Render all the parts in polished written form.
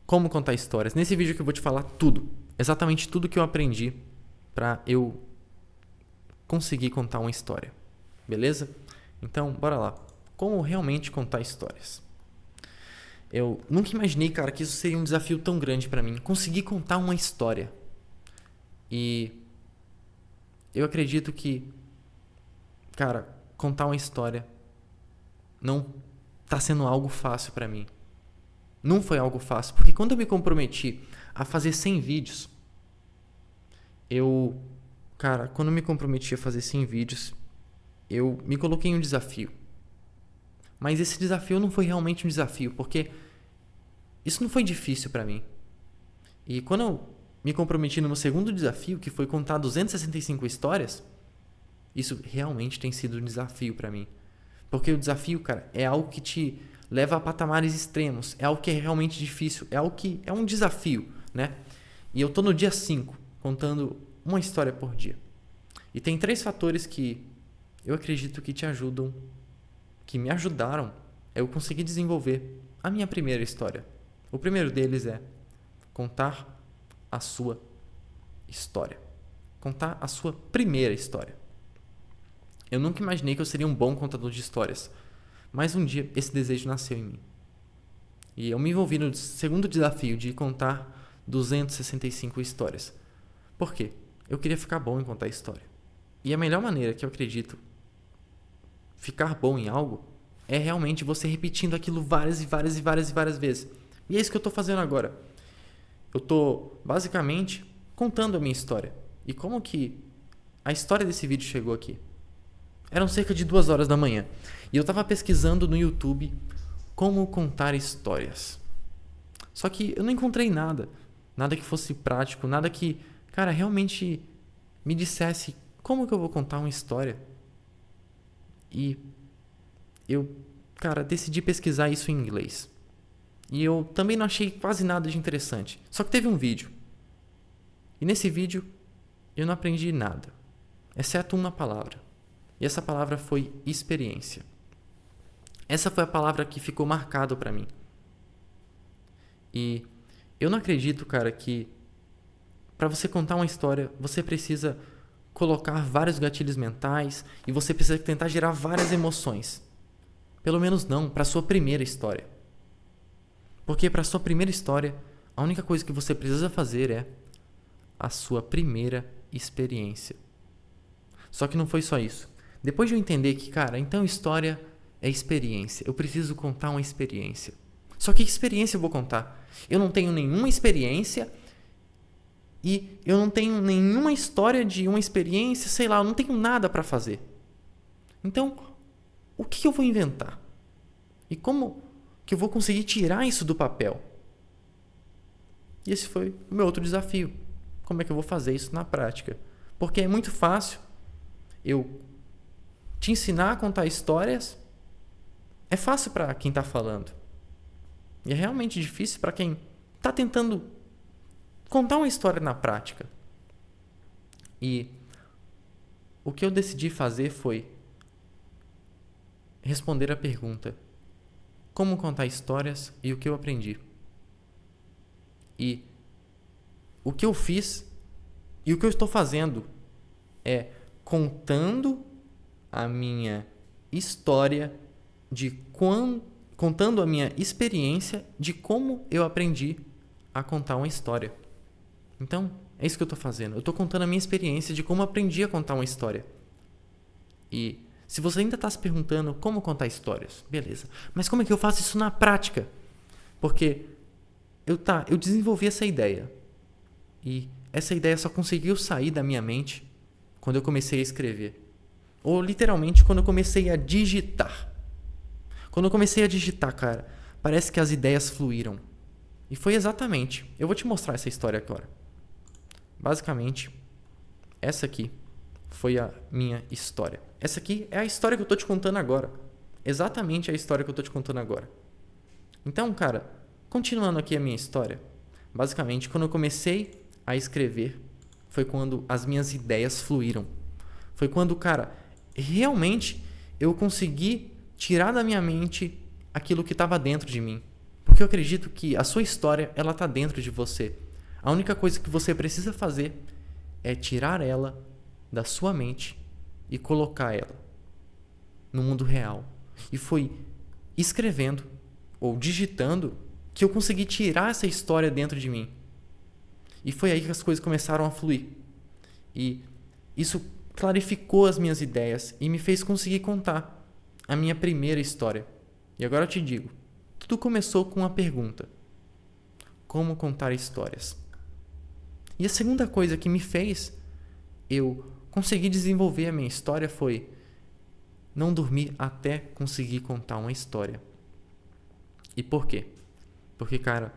como contar histórias. Nesse vídeo que eu vou te falar tudo, exatamente tudo que eu aprendi para eu conseguir contar uma história. Beleza? Então, bora lá. Como realmente contar histórias? Eu nunca imaginei, cara, que isso seria um desafio tão grande para mim. Conseguir contar uma história. E eu acredito que, cara, contar uma história não tá sendo algo fácil para mim. Não foi algo fácil, porque quando eu me comprometi a fazer 100 vídeos, quando eu me comprometi a fazer 100 vídeos, eu me coloquei em um desafio. Mas esse desafio não foi realmente um desafio, porque isso não foi difícil para mim. E quando eu me comprometi no meu segundo desafio, que foi contar 265 histórias, isso realmente tem sido um desafio para mim. Porque o desafio, cara, é algo que te leva a patamares extremos, é algo que é realmente difícil, é algo que é um desafio, né? E eu tô no dia 5, contando uma história por dia. E tem 3 fatores que eu acredito que te ajudam, que me ajudaram a eu conseguir desenvolver a minha primeira história. O primeiro deles é contar a sua história. Contar a sua primeira história. Eu nunca imaginei que eu seria um bom contador de histórias, mas um dia esse desejo nasceu em mim. E eu me envolvi no segundo desafio de contar 265 histórias. Por quê? Eu queria ficar bom em contar história. E a melhor maneira que eu acredito ficar bom em algo é realmente você repetindo aquilo várias vezes. E é isso que eu estou fazendo agora. Eu estou basicamente contando a minha história. E como que a história desse vídeo chegou aqui? Eram cerca de 2 horas da manhã. E eu estava pesquisando no YouTube como contar histórias. Só que eu não encontrei nada. Nada que fosse prático. Nada que, cara, realmente me dissesse como que eu vou contar uma história. E eu, cara, decidi pesquisar isso em inglês. E eu também não achei quase nada de interessante. Só que teve um vídeo. E nesse vídeo eu não aprendi nada. Exceto uma palavra. E essa palavra foi experiência. Essa foi a palavra que ficou marcada para mim. E eu não acredito, cara, que para você contar uma história, você precisa colocar vários gatilhos mentais e você precisa tentar gerar várias emoções. Pelo menos não para sua primeira história. Porque para sua primeira história, a única coisa que você precisa fazer é a sua primeira experiência. Só que não foi só isso. Depois de eu entender que, cara, então história é experiência. Eu preciso contar uma experiência. Só que experiência eu vou contar? Eu não tenho nenhuma experiência e eu não tenho nenhuma história de uma experiência, sei lá, eu não tenho nada para fazer. Então, o que eu vou inventar? E como que eu vou conseguir tirar isso do papel? E esse foi o meu outro desafio. Como é que eu vou fazer isso na prática? Porque é muito fácil eu te ensinar a contar histórias. É fácil para quem está falando. E é realmente difícil para quem está tentando contar uma história na prática. E o que eu decidi fazer foi responder a pergunta: como contar histórias e o que eu aprendi. E o que eu fiz e o que eu estou fazendo é contando a minha história contando a minha experiência de como eu aprendi a contar uma história. Então, é isso que eu estou fazendo. Eu estou contando a minha experiência de como aprendi a contar uma história. E se você ainda está se perguntando como contar histórias, beleza. Mas como é que eu faço isso na prática? Porque eu desenvolvi essa ideia. E essa ideia só conseguiu sair da minha mente quando eu comecei a escrever. Ou literalmente quando eu comecei a digitar. Quando eu comecei a digitar, cara, parece que as ideias fluíram. E foi exatamente. Eu vou te mostrar essa história agora. Basicamente, essa aqui foi a minha história. Essa aqui é a história que eu tô te contando agora. Exatamente a história que eu tô te contando agora. Então, cara, continuando aqui a minha história. Basicamente, quando eu comecei a escrever, foi quando as minhas ideias fluíram. Foi quando, cara, realmente eu consegui tirar da minha mente aquilo que estava dentro de mim. Porque eu acredito que a sua história, ela tá dentro de você. A única coisa que você precisa fazer é tirar ela da sua mente e colocar ela no mundo real. E foi escrevendo ou digitando que eu consegui tirar essa história dentro de mim. E foi aí que as coisas começaram a fluir. E isso clarificou as minhas ideias e me fez conseguir contar a minha primeira história. E agora eu te digo, tudo começou com uma pergunta: como contar histórias? E a segunda coisa que me fez eu conseguir desenvolver a minha história foi não dormir até conseguir contar uma história. E por quê? Porque, cara,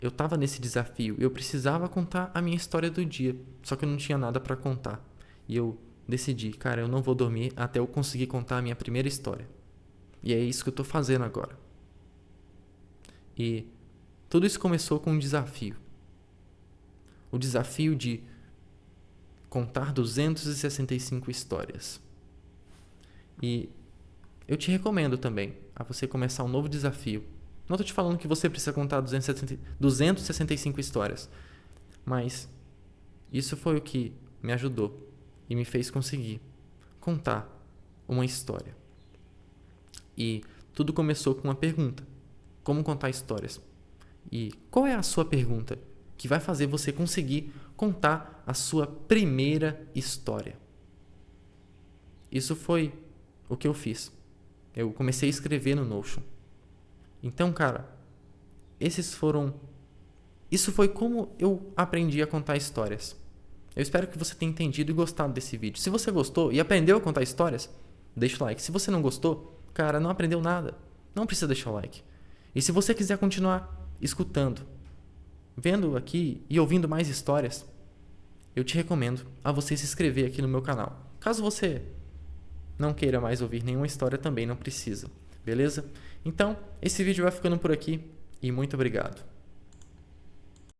eu tava nesse desafio, eu precisava contar a minha história do dia, só que eu não tinha nada pra contar. E eu decidi, cara, eu não vou dormir até eu conseguir contar a minha primeira história. E é isso que eu tô fazendo agora. E tudo isso começou com um desafio. O desafio de contar 265 histórias. E eu te recomendo também a você começar um novo desafio. Não estou te falando que você precisa contar 265 histórias, mas isso foi o que me ajudou e me fez conseguir contar uma história. E tudo começou com uma pergunta: como contar histórias? E qual é a sua pergunta que vai fazer você conseguir contar a sua primeira história? Isso foi o que eu fiz. Eu comecei a escrever no Notion. Então, cara, isso foi como eu aprendi a contar histórias. Eu espero que você tenha entendido e gostado desse vídeo. Se você gostou e aprendeu a contar histórias, deixa o like. Se você não gostou, cara, não aprendeu nada, não precisa deixar o like. E se você quiser continuar escutando, vendo aqui e ouvindo mais histórias, eu te recomendo a você se inscrever aqui no meu canal. Caso você não queira mais ouvir nenhuma história, também não precisa, beleza? Então, esse vídeo vai ficando por aqui e muito obrigado.